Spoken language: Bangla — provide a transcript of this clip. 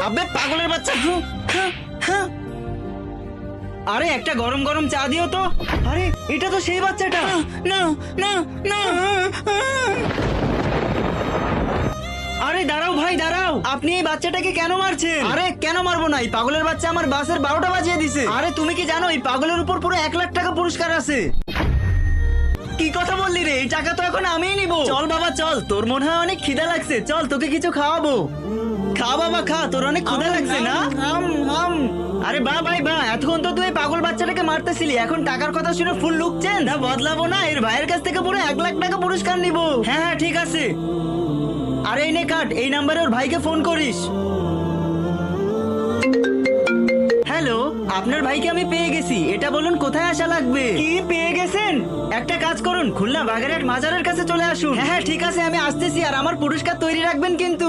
আবে পাগলের বাচ্চা। আরে একটা গরম গরম চা দিও তো। আরে এটা তো সেই বাচ্চাটা। না না না। আরে দাঁড়াও ভাই দাঁড়াও, আপনি এই বাচ্চাটাকে কেন মারছেন? আরে কেন মারবো না, এই পাগলের বাচ্চা আমার বাসের 12টা বাজিয়ে দিছে। আরে তুমি কি জানো এই পাগলের উপর পুরো 1 লাখ টাকা পুরস্কার আছে? কি কথা বললি রে, এই টাকা তো এখন আমিই নিব। চল বাবা চল, তোর মনে হয় অনেক খিদা লাগছে, চল তোকে কিছু খাওয়াবো। খা বাবা খা, তোর অনেক ক্ষুধা লাগছে না? আরে বা ভাই বা, এতক্ষণ তো তুই পাগল বাচ্চাটাকে মারতেছিলি, এখন টাকার কথা শুনে ফুল লুকছেন। না বদলাবো না, এর ভাইয়ের কাছ থেকে পুরো 1 লাখ টাকা পুরস্কার নিব। হ্যাঁ হ্যাঁ ঠিক আছে। আরে এই নে কাট, এই নাম্বারে ওর ভাইকে ফোন করিস। হ্যালো, আপনার ভাইকে আমি পেয়ে গেছি, এটা বলুন কোথায় আসা লাগবে? কি পেয়ে গেছেন? একটা কাজ করুন, খুলনা বাগেরহাট মাজারের কাছে চলে আসুন। হ্যাঁ হ্যাঁ ঠিক আছে, আমি আসতেছি, আর আমার পুরস্কার তৈরি রাখবেন কিন্তু।